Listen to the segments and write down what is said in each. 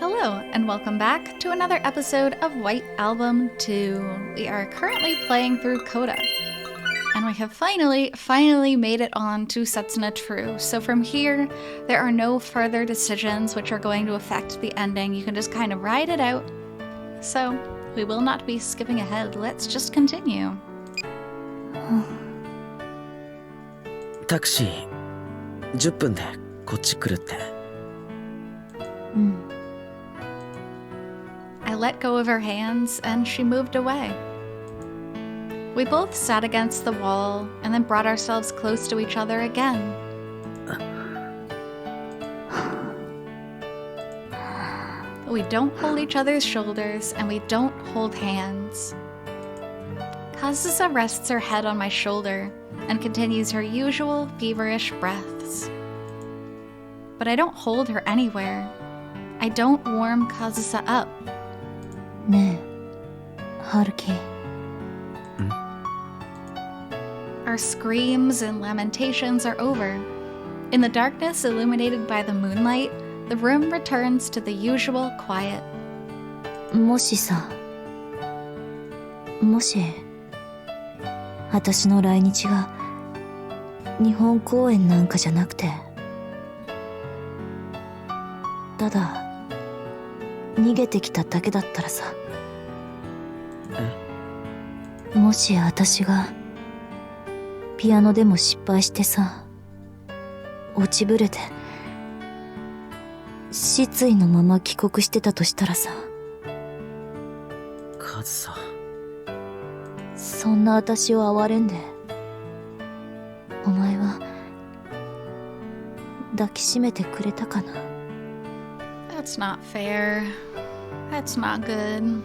Hello, and welcome back to another episode of White Album 2. We are currently playing through CODA, and we have finally made it on to Setsuna True. So from here, there are no further decisions which are going to affect the ending. You can just kind of ride it out. So, we will not be skipping ahead. Let's just continue. タクシー10分でこっち来るって。I let go of her hands, and she moved away. We both sat against the wall, and then brought ourselves close to each other again. We don't hold each other's shoulders, and we don't hold hands. Kazusa rests her head on my shoulder, and continues her usual feverish breaths. But I don't hold her anywhere. I don't warm Kazusa up. ねえ、Haruki. Our screams and lamentations are over. In the darkness illuminated by the moonlight, the room returns to the usual quiet. もし私の来日が日本公演なんかじゃなくて、ただ逃げてきただけだったらさ。もし私がピアノでも失敗してさ、落ちぶれて失意のまま帰国してたとしたらさ。カズさ、そんな私を憐れんで、お前は抱きしめてくれたかな。That's not fair. That's not good.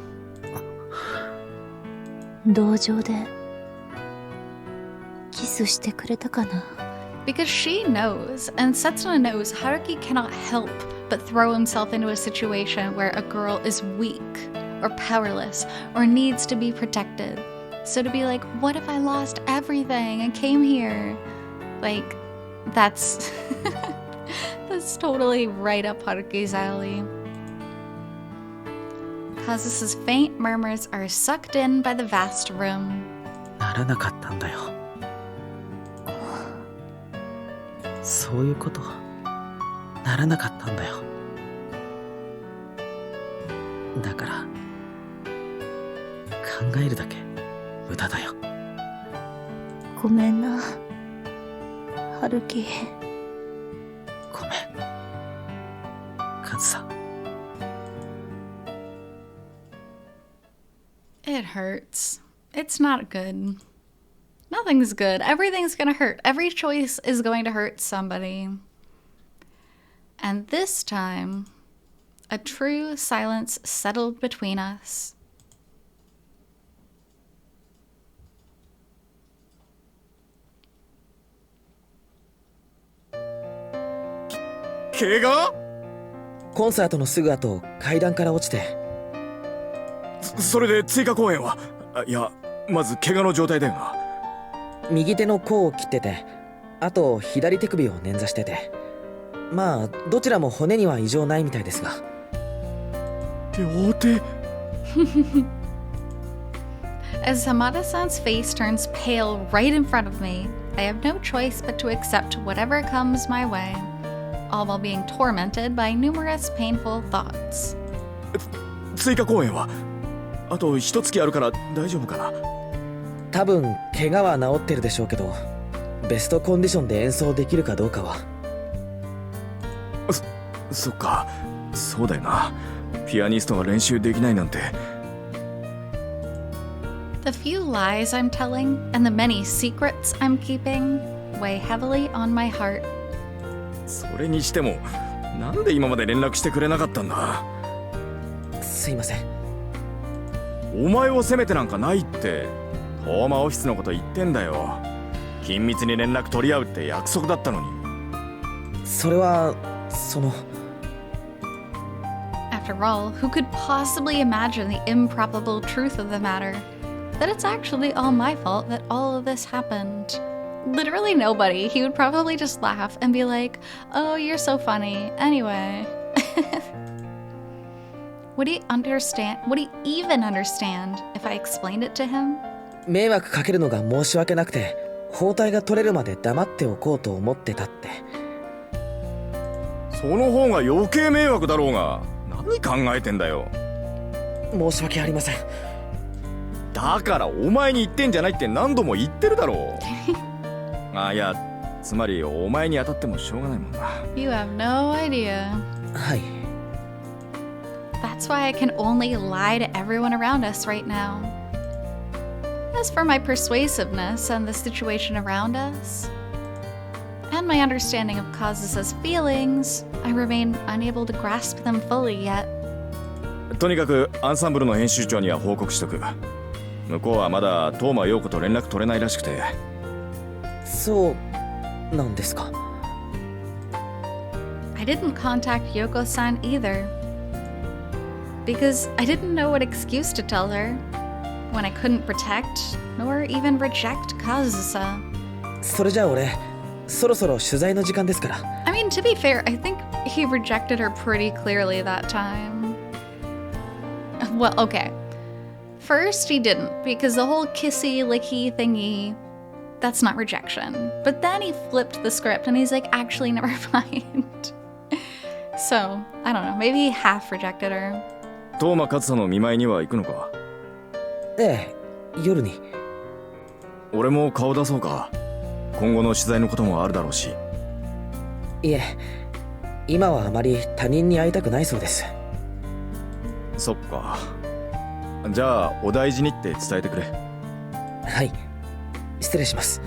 同情でキスしてくれたかな。 Because she knows, and Setsuna knows, Haruki cannot help but throw himself into a situation where a girl is weak, or powerless, or needs to be protected. So to be like, what if I lost everything and came here? Like, that's... that's totally right up Haruki's alley. Kazusa's faint murmurs are sucked in by the vast room. ならなかったんだよ。そういうことならなかったんだよ。だから考えるだけ無駄だよ。ごめんな、Haruki。ごめん、カズさん。It hurts. It's not good. Nothing's good. Everything's gonna hurt. Every choice is going to hurt somebody. And this time, a true silence settled between us. 怪我？コンサートのすぐ後、階段から落ちて。それで追加公演は？いや、まず怪我の状態だよな。右手の甲を切ってて、あと左手首を捻挫してて、まあどちらも骨には異常ないみたいですが。両手。As Hamada-san's face turns pale right in front of me, I have no choice but to accept whatever comes my way, all while being tormented by numerous painful thoughts. 追加公演はあと一月あるから大丈夫かな。多分怪我は治ってるでしょうけど、ベストコンディションで演奏できるかどうかは。そっか、そうだよな。ピアニストが練習できないなんて。The few lies I'm telling and the many secrets I'm keeping weigh heavily on my heart. それにしても、なんで今まで連絡してくれなかったんだ。すいません。お前を責めてなんかないって。ホーマオフィスのこと言ってんだよ。緊密に連絡取り合うって約束だったのに。それはその。After all, who could possibly imagine the improbable truth of the matter? That it's actually all my fault that all of this happened. Literally nobody. He would probably just laugh and be like, oh, you're so funny. Anyway. Would he understand? Would he even understand if I explained it to him? 迷惑かけるのが申し訳なくて、包帯が取れるまで黙っておこうと思ってたって。その方が余計迷惑だろうが。何考えてんだよ。申し訳ありません。だからお前に言ってんじゃないって何度も言ってるだろう。あ、いや、つまりお前に当たってもしょうがないもんな。You have no idea. はい。That's why I can only lie to everyone around us right now. As for my persuasiveness and the situation around us, and my understanding of Kazusa's feelings, I remain unable to grasp them fully yet. とにかくアンサンブルの編集長には報告しとく。向こうはまだ東間陽子と連絡取れないらしくて。そうなんですか。I didn't contact Yoko-san either, because I didn't know what excuse to tell her when I couldn't protect nor even reject Kazusa. それじゃあ俺、そろそろ取材の時間ですから。I mean, to be fair, I think he rejected her pretty clearly that time. Well, okay. First, he didn't, because the whole kissy, licky thingy, that's not rejection. But then he flipped the script and he's like, actually, never mind. So, I don't know, maybe he half rejected her. 東間勝さの見舞いには行くのか？ええ、夜に。俺も顔出そうか。今後の取材のこともあるだろうし。いえ、今はあまり他人に会いたくないそうです。そっか。じゃあお大事にって伝えてくれ。はい、失礼します。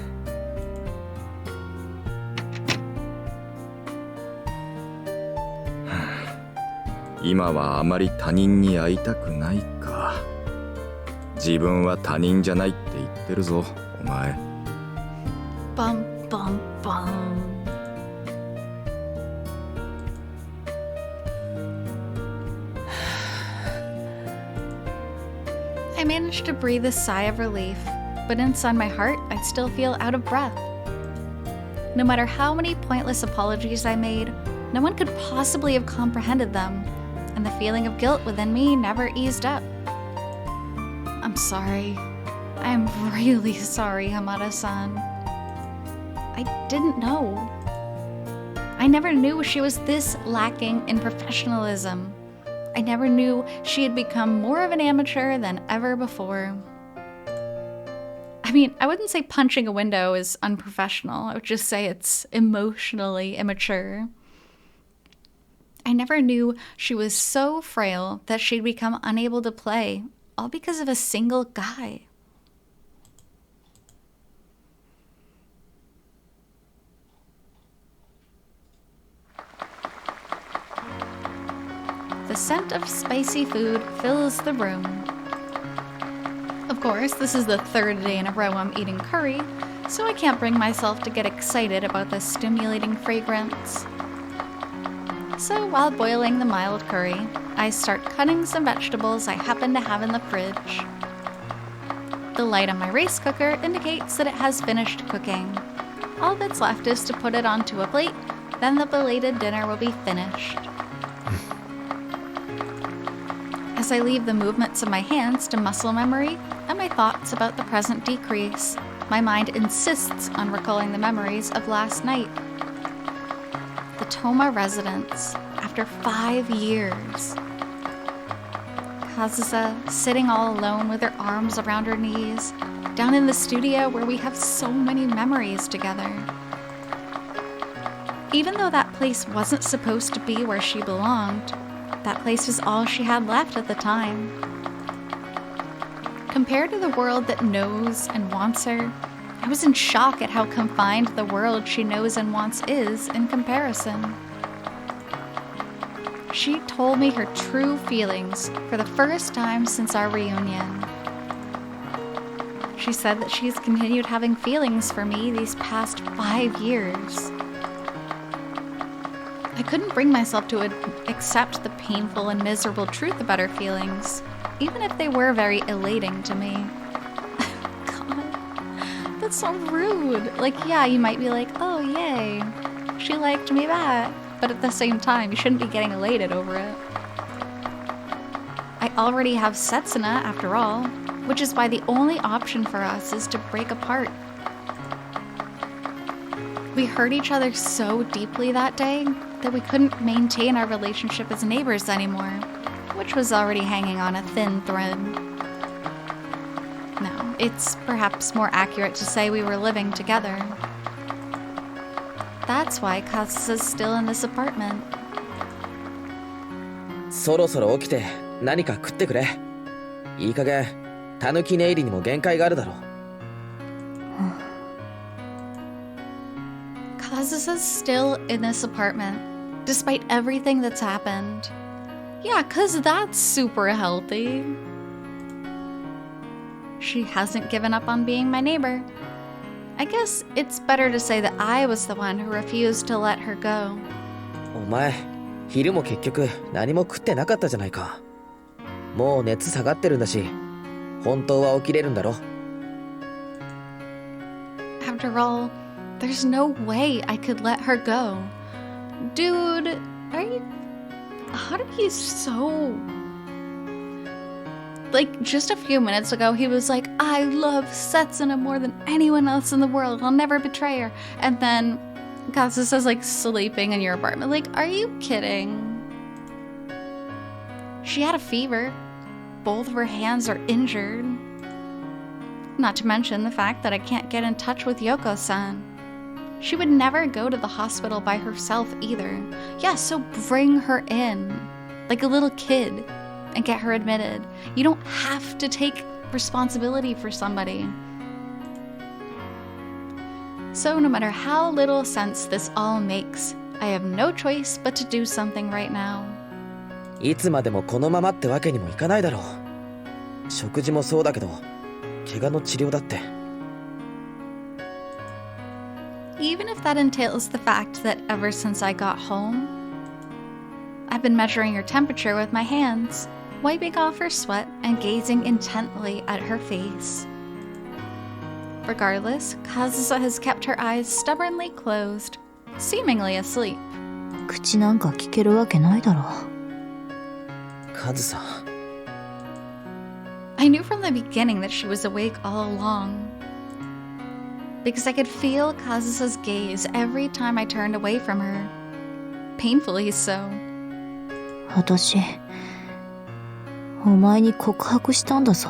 今はあまり他人に会いたくないか。自分は他人じゃないって言ってるぞ、お前。Bum, bum, bum. I managed to breathe a sigh of relief, but inside my heart, I still feel out of breath. No matter how many pointless apologies I made, no one could possibly have comprehended them, and the feeling of guilt within me never eased up. I'm sorry. I am really sorry, Hamada-san. I didn't know. I never knew she was this lacking in professionalism. I never knew she had become more of an amateur than ever before. I mean, I wouldn't say punching a window is unprofessional. I would just say it's emotionally immature. I never knew she was so frail that she'd become unable to play, all because of a single guy. The scent of spicy food fills the room. Of course, this is the third day in a row I'm eating curry, so I can't bring myself to get excited about the stimulating fragrance. So while boiling the mild curry, I start cutting some vegetables I happen to have in the fridge. The light on my rice cooker indicates that it has finished cooking. All that's left is to put it onto a plate, then the belated dinner will be finished. As I leave the movements of my hands to muscle memory and my thoughts about the present decrease, my mind insists on recalling the memories of last night. The Toma residence, after 5 years. Kazusa sitting all alone with her arms around her knees, down in the studio where we have so many memories together. Even though that place wasn't supposed to be where she belonged, that place was all she had left at the time. Compared to the world that knows and wants her, I was in shock at how confined the world she knows and wants is in comparison. She told me her true feelings for the first time since our reunion. She said that she's continued having feelings for me these past 5 years. I couldn't bring myself to accept the painful and miserable truth about her feelings, even if they were very elating to me. God, that's so rude. Like, yeah, you might be like, oh, yay, she liked me back. But at the same time, you shouldn't be getting elated over it. already have Setsuna after all, which is why the only option for us is to break apart. We hurt each other so deeply that day that we couldn't maintain our relationship as neighbors anymore, which was already hanging on a thin thread. No, it's perhaps more accurate to say we were living together. That's why Kazusa's still in this apartment. そろそろ起きて何か食ってくれ。いい加減タヌキ寝入りにも限界があるだろう。Kazusa's still in this apartment, despite everything that's happened. Yeah, 'cause that's super healthy. She hasn't given up on being my neighbor. I guess it's better to say that I was the one who refused to let her go. お前、昼も結局何も食ってなかったじゃないか。もう熱下がってるんだし、本当は起きれるんだろ。After all, there's no way I could let her go. Dude, are you... Haruki's so... Like, just a few minutes ago, he was like, I love Setsuna more than anyone else in the world. I'll never betray her. And then Kazusa's like sleeping in your apartment. Like, are you kidding? She had a fever. Both of her hands are injured. Not to mention the fact that I can't get in touch with Yoko-san. She would never go to the hospital by herself either. Yeah, so bring her in. Like a little kid. And get her admitted. You don't have to take responsibility for somebody. So no matter how little sense this all makes, I have no choice but to do something right now. いつまでもこのままってわけにもいかないだろう。食事もそうだけど、怪我の治療だって。Even if that entails the fact that ever since I got home, I've been measuring her temperature with my hands, wiping off her sweat and gazing intently at her face. Regardless, Kazusa has kept her eyes stubbornly closed, seemingly asleep. 口なんか聞けるわけないだろ。カズさん。I knew from the beginning that she was awake all along, because I could feel Kazusa's gaze every time I turned away from her. Painfully so. 私、お前に告白したんだぞ。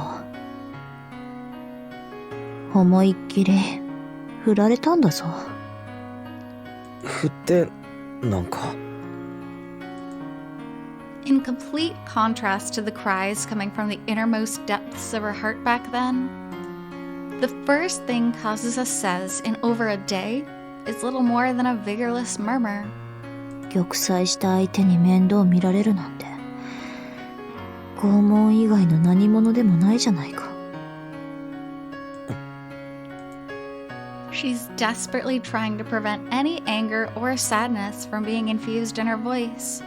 思いっきり振られたんだぞ。振ってなんか。In complete contrast to the cries coming from the innermost depths of her heart back then, the first thing Kazusa says in over a day is little more than a vigorless murmur. 玉砕した相手に面倒見られるなんて、拷問以外の何者でもないじゃないか。She's desperately trying to prevent any anger or sadness from being infused in her voice.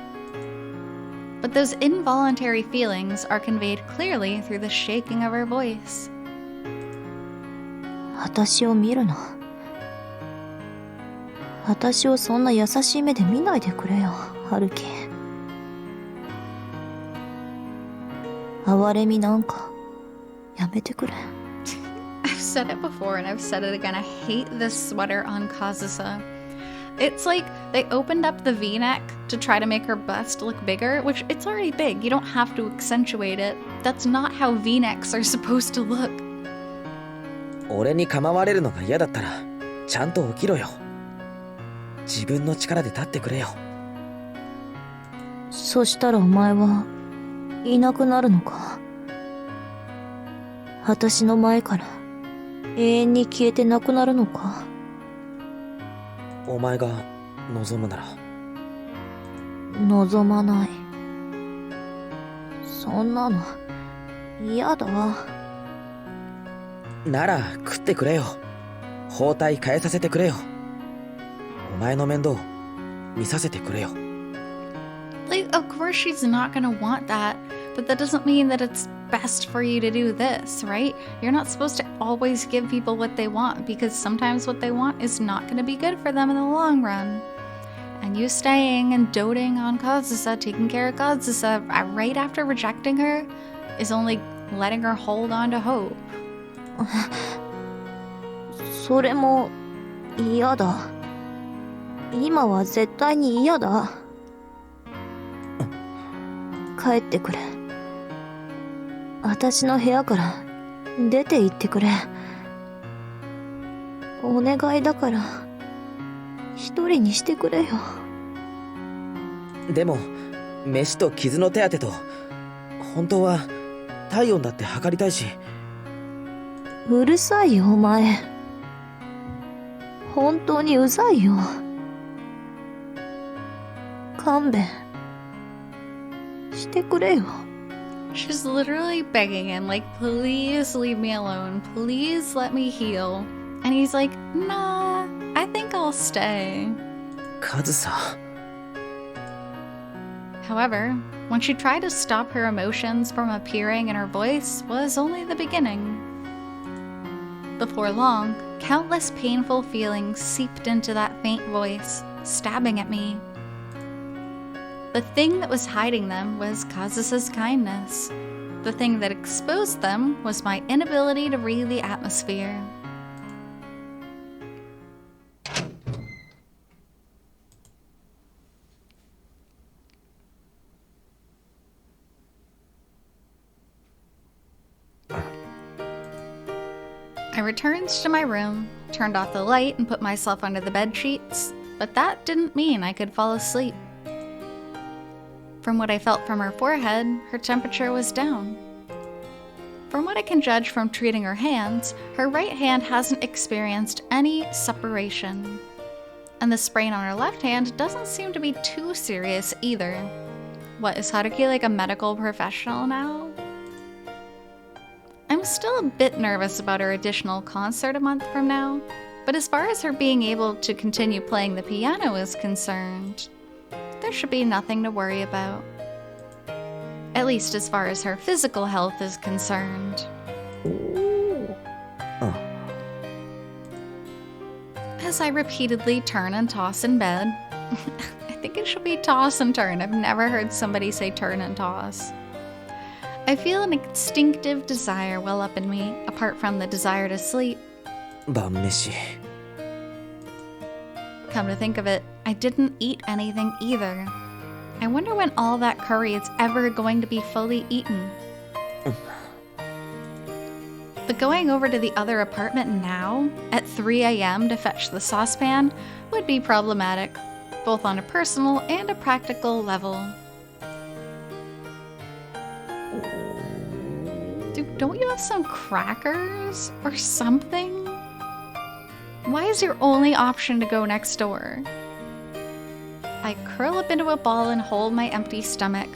But those involuntary feelings are conveyed clearly through the shaking of her voice. 私を見るな。私をそんな優しい目で見ないでくれよ、春樹。哀れみなんかやめてくれ。I've said it before and I've said it again. I hate this sweater on Kazusa. It's like they opened up the V-neck to try to make her bust look bigger, which it's already big. You don't have to accentuate it. That's not how V-necks are supposed to look. 俺に構われるのが嫌だったら、ちゃんと起きろよ。自分の力で立ってくれよ。そしたらお前はいなくなるのか。私の前から永遠に消えてなくなるのか。お前が望むなら。望まない。そんなの嫌だ。なら食ってくれよ。包帯変えさせてくれよ。お前の面倒見させてくれよ。Like, of course she's not gonna want that, but that doesn't mean that it's best for you to do this, right? You're not supposed to always give people what they want, because sometimes what they want is not gonna be good for them in the long run. And you staying and doting on Kazusa, taking care of Kazusa right after rejecting her is only letting her hold on to hope. それも嫌だ。今は絶対に嫌だ。帰ってくれ。私の部屋から出て行ってくれ。お願いだから一人にしてくれよ。でも飯と傷の手当てと本当は体温だって測りたいし。うるさいよお前。本当にうざいよ。勘弁してくれよ。 She's literally begging him, like, please leave me alone, please let me heal. And he's like, nah, I think I'll stay. カズサ。 However, when she tried to stop her emotions from appearing in her voice was only the beginning. Before long, countless painful feelings seeped into that faint voice, stabbing at me. The thing that was hiding them was Kazusa's kindness. The thing that exposed them was my inability to read the atmosphere. I returned to my room, turned off the light, and put myself under the bed sheets, but that didn't mean I could fall asleep. From what I felt from her forehead, her temperature was down. From what I can judge from treating her hands, her right hand hasn't experienced any suppuration. And the sprain on her left hand doesn't seem to be too serious either. What, is Haruki like a medical professional now? I'm still a bit nervous about her additional concert a month from now, but as far as her being able to continue playing the piano is concerned, there should be nothing to worry about. At least as far as her physical health is concerned. As I repeatedly turn and toss in bed, I think it should be toss and turn. I've never heard somebody say turn and toss. I feel an instinctive desire well up in me, apart from the desire to sleep. 晩飯。 Come to think of it, I didn't eat anything either. I wonder when all that curry is ever going to be fully eaten. But going over to the other apartment now, at 3 a.m. to fetch the saucepan, would be problematic, both on a personal and a practical level. Dude, don't you have some crackers or something? Why is your only option to go next door? I curl up into a ball and hold my empty stomach.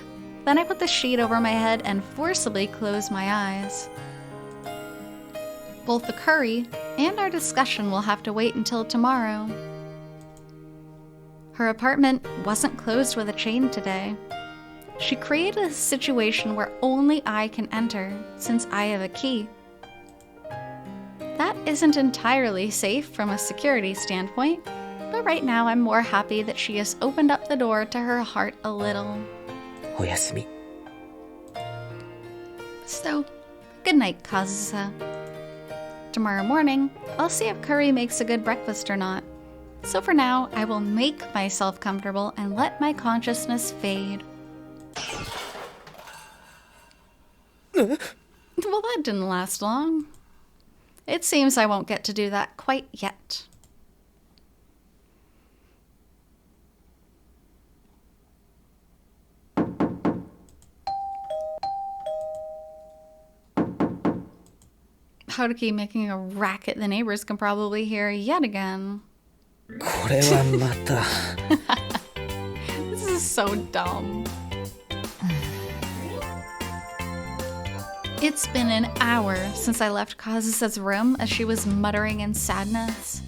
Then I put the sheet over my head and forcibly close my eyes. Both the curry and our discussion will have to wait until tomorrow. Her apartment wasn't closed with a chain today. She created a situation where only I can enter, since I have a key. That isn't entirely safe from a security standpoint, but right now I'm more happy that she has opened up the door to her heart a little. おやすみ。 So, good night, Kazusa. Tomorrow morning, I'll see if Curry makes a good breakfast or not. So for now, I will make myself comfortable and let my consciousness fade. Well, that didn't last long. It seems I won't get to do that quite yet. Haruki making a racket the neighbors can probably hear yet again. これはまた。 This is so dumb. It's been an hour since I left Kazusa's room as she was muttering in sadness.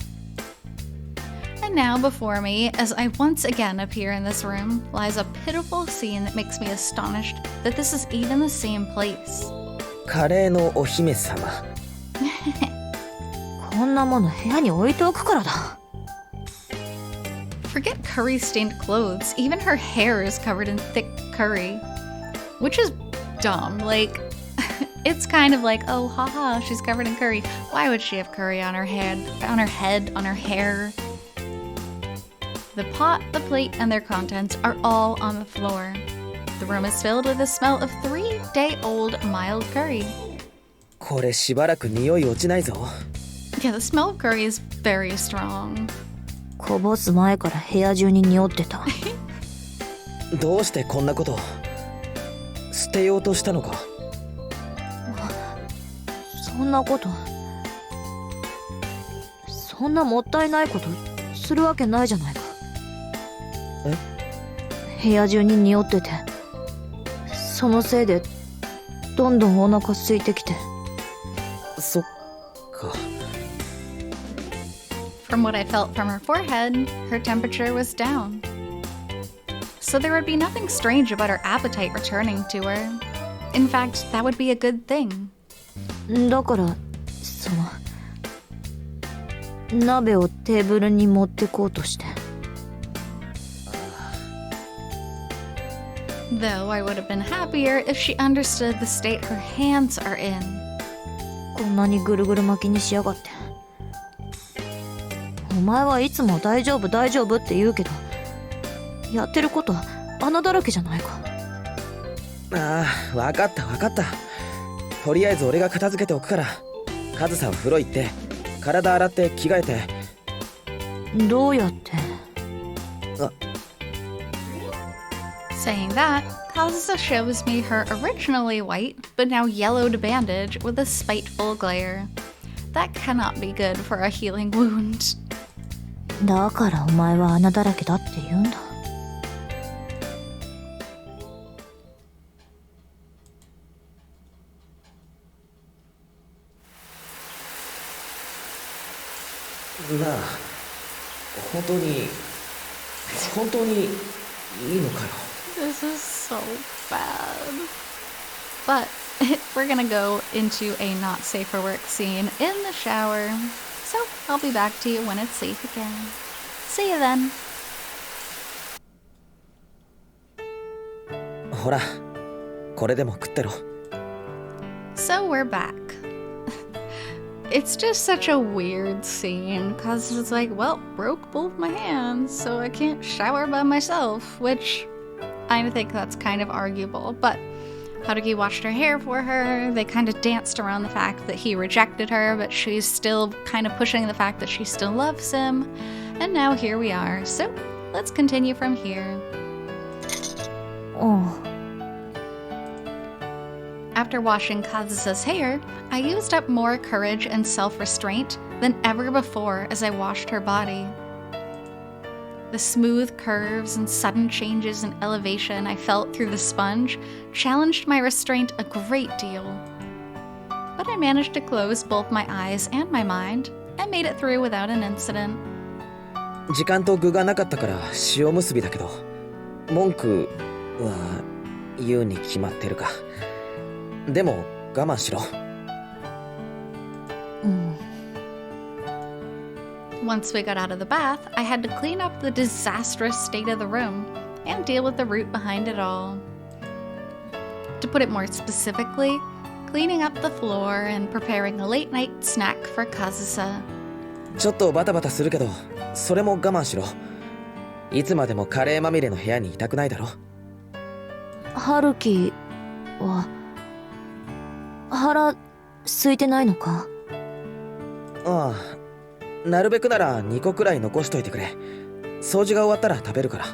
And now before me, as I once again appear in this room, lies a pitiful scene that makes me astonished that this is even the same place. カレーのお姫様。こんなもの部屋に置いておくからだ。Forget Look at curry-stained clothes. Even her hair is covered in thick curry. Which is dumb. Like, it's kind of like, oh, haha, she's covered in curry. Why would she have curry on her head, on her hair? The pot, the plate, and their contents are all on the floor. The room is filled with the smell of 3-day-old mild curry. これしばらく匂い落ちないぞ。 Yeah, the smell of curry is very strong. こぼす前から部屋中に匂ってた。どうしてこんなこと捨てようとしたのか。そんなこと、そんなもったいないことするわけないじゃないか。部屋中に匂ってて、そのせいでどんどんお腹空いてきて。そっか。 From what I felt from her forehead, her temperature was down. So there would be nothing strange about her appetite returning to her. In fact, that would be a good thing. だから、鍋をテーブルに持ってこうとして。Though I would have been happier if she understood the state her hands are in. こんなにぐるぐる巻きにしやがって。お前はいつも大丈夫大丈夫って言うけど、やってることは穴だらけじゃないか。ああ、わかったわかった。とりあえず俺が片付けておくから、カズさん風呂行って体洗って着替えて。どうやって？ Saying that, Kazusa shows me her originally white, but now yellowed bandage with a spiteful glare. That cannot be good for a healing wound. だからお前は穴だらけだって言うんだ。なあ、本当にいいのかよ。 This is so bad. But we're gonna go into a not safe for work scene in the shower. So I'll be back to you when it's safe again. See you then. ほら、これでも食ってろ。 So we're back. It's just such a weird scene, cause it's like, well, broke both my hands, so I can't shower by myself, which I think that's kind of arguable, but Haruki washed her hair for her. They kind of danced around the fact that he rejected her, but she's still kind of pushing the fact that she still loves him. And now here we are. So let's continue from here. Oh. After washing Kazusa's hair, I used up more courage and self-restraint than ever before as I washed her body. The smooth curves and sudden changes in elevation I felt through the sponge challenged my restraint a great deal. But I managed to close both my eyes and my mind and made it through without an incident. 時間と具がなかったから塩むすびだけど、文句は言うに決まってるか。でも我慢しろ。Once we got out of the bath, I had to clean up the disastrous state of the room and deal with the root behind it all. To put it more specifically, cleaning up the floor and preparing a late night snack for Kazusa. ちょっとバタバタするけど、それも我慢しろ。いつまでもカレーまみれの部屋にいたくないだろ。春樹は腹空いてないのか？ああ、なるべくなら2個くらい残しといてくれ。掃除が終わったら食べるから。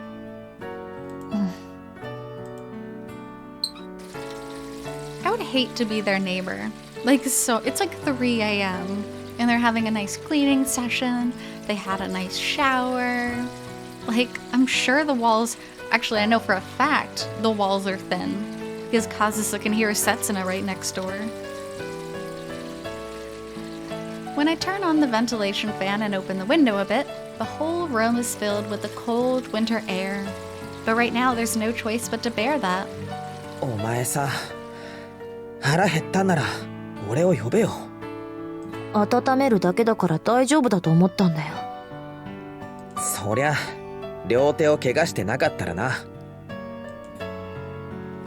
I would hate to be their neighbor. Like, so it's like 3 a.m. and they're having a nice cleaning session. They had a nice shower. Like, I'm sure the walls, actually I know for a fact the walls are thin because Kazusa can hear Setsuna right next door. When I turn on the ventilation fan and open the window a bit, the whole room is filled with the cold winter air. But right now there's no choice but to bear that. お前さ、腹減ったなら俺を呼べよ。温めるだけだから大丈夫だと思ったんだよ。そりゃ両手を怪我してなかったらな。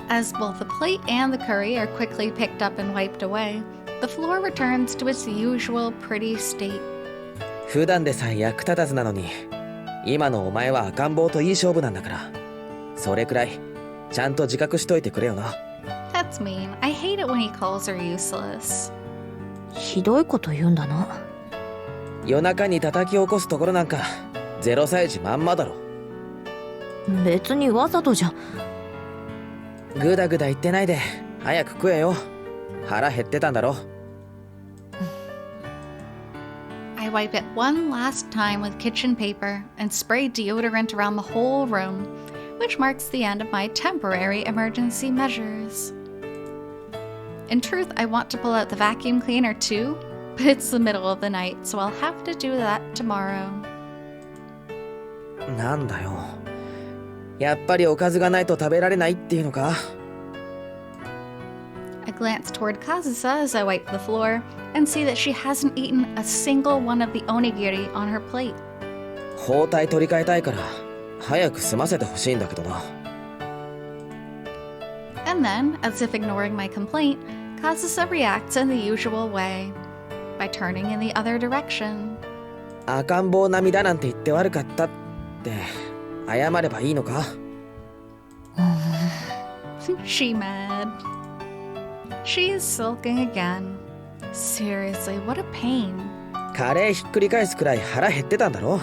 As both the plate and the curry are quickly picked up and wiped away, the floor returns to its usual pretty state. 普段でさえ役立たずなのに、今のお前は赤ん坊といい勝負なんだから、それくらいちゃんと自覚しといてくれよな。 That's mean. I hate it when he calls her useless. ひどいこと言うんだな。夜中に叩き起こすところなんか0歳児まんまだろ。別にわざとじゃ。グダグダ言ってないで早く食えよ。腹減ってたんだろ。 I wipe it one last time with kitchen paper and spray deodorant around the whole room, which marks the end of my temporary emergency measures. In truth, I want to pull out the vacuum cleaner too, but it's the middle of the night, so I'll have to do that tomorrow. なんだよ。やっぱりおかずがないと食べられないっていうのか。 I glance toward Kazusa as I wipe the floor and see that she hasn't eaten a single one of the onigiri on her plate. 包帯取り替えたいから早く済ませてほしいんだけどな。 And then, as if ignoring my complaint, Kazusa reacts in the usual way, by turning in the other direction. 赤ん坊並みだなんて言って悪かったって謝ればいいのか。 She mad. She is sulking again. Seriously, what a pain. カレーひっくり返すくらい腹減ってたんだろ。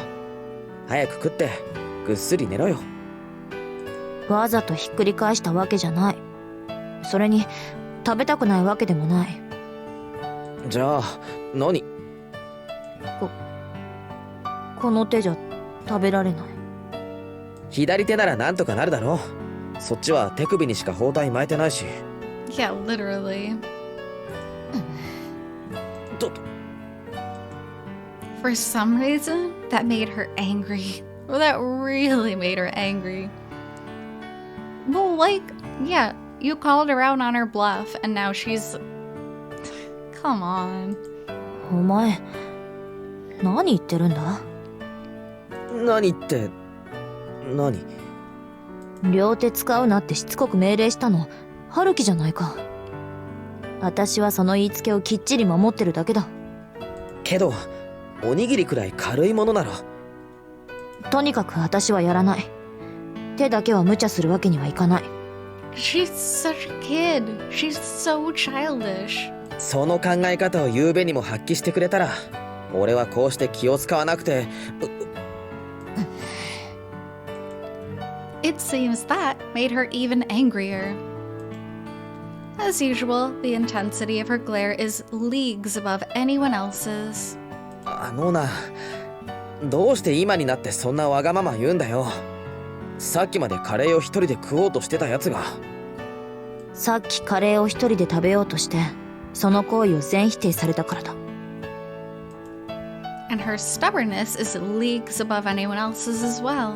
早く食ってぐっすり寝ろよ。わざとひっくり返したわけじゃない。それに食べたくないわけでもない。じゃあ何？この手じゃ食べられない。左手ならなんとかなるだろ。そっちは手首にしか包帯巻いてないし。 Yeah, literally. For some reason, that made her angry. Well, that really made her angry. Well, like, yeah, you called her out on her bluff, and now she's... Come on. お前何言ってるんだ？何って何？両手使うなってしつこく命令したの春樹じゃないか。私はその言いつけをきっちり守ってるだけだ。けどおにぎりくらい軽いものなら。とにかく私はやらない。手だけは無茶するわけにはいかない。 She's such a kid. She's so childish. その考え方を昨べにも発揮してくれたら俺はこうして気を使わなくて。 It seems that made her even angrier. As usual, the intensity of her glare is leagues above anyone else's. あのな、どうして今になってそんなわがまま言うんだよ。さっきまでカレーを一人で食おうとしてたやつが。さっきカレーを一人で食べようとしてその行為を全否定されたからだ。 And her stubbornness is leagues above anyone else's as well.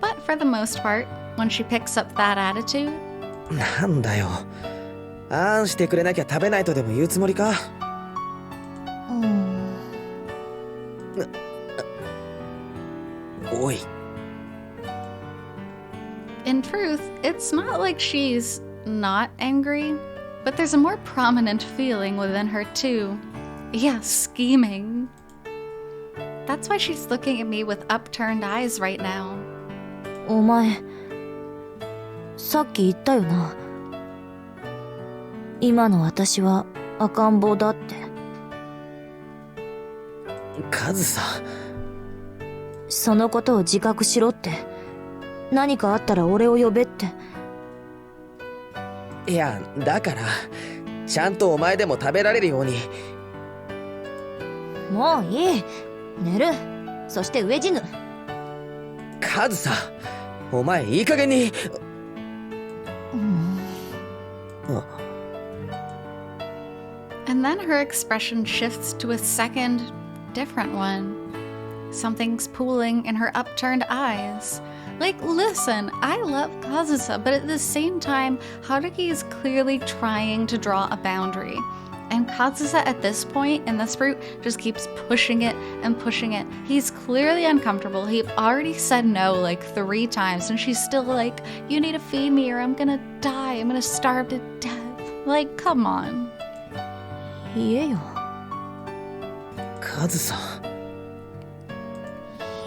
But for the most part, when she picks up that attitude... なんだよ。あんしてくれなきゃ食べないとでも言うつもりか。おい。 In truth, it's not like she's not angry, but there's a more prominent feeling within her too. Yeah, scheming. That's why she's looking at me with upturned eyes right now. お前さっき言ったよな。今の私は赤ん坊だって。カズさ。そのことを自覚しろって。何かあったら俺を呼べって。いや、だからちゃんとお前でも食べられるように。もういい。寝る。そして飢え死ぬ。カズさ、お前いい加減に。And then her expression shifts to a second, different one. Something's pooling in her upturned eyes. Like, listen, I love Kazusa, but at the same time, Haruki is clearly trying to draw a boundary. And Kazusa at this point in this route just keeps pushing it and pushing it. He's clearly uncomfortable. He already said no like 3 times and she's still like, you need to feed me or I'm gonna die. I'm gonna starve to death. Like, come on. 言えよ。カズさん。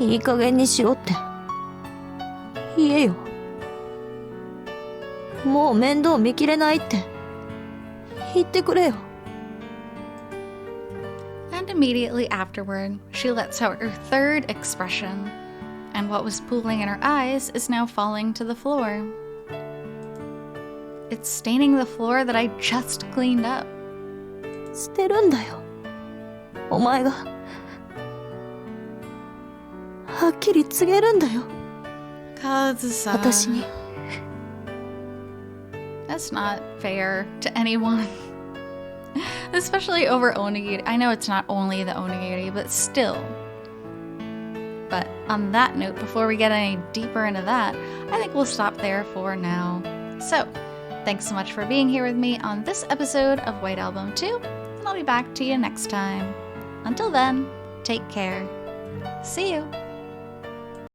いい加減にしろって。言えよ。もう面倒見きれないって言ってくれよ。And immediately afterward, she lets out her third expression, and what was pooling in her eyes is now falling to the floor. It's staining the floor that I just cleaned up. 捨てるんだよ。お前が。はっきり告げるんだよ。Kazusa. 私に。That's not fair to anyone. Especially over onigiri. I know it's not only the onigiri, but still. But on that note, before we get any deeper into that, I think we'll stop there for now. So, thanks so much for being here with me on this episode of White Album 2, and I'll be back to you next time. Until then, take care. See you!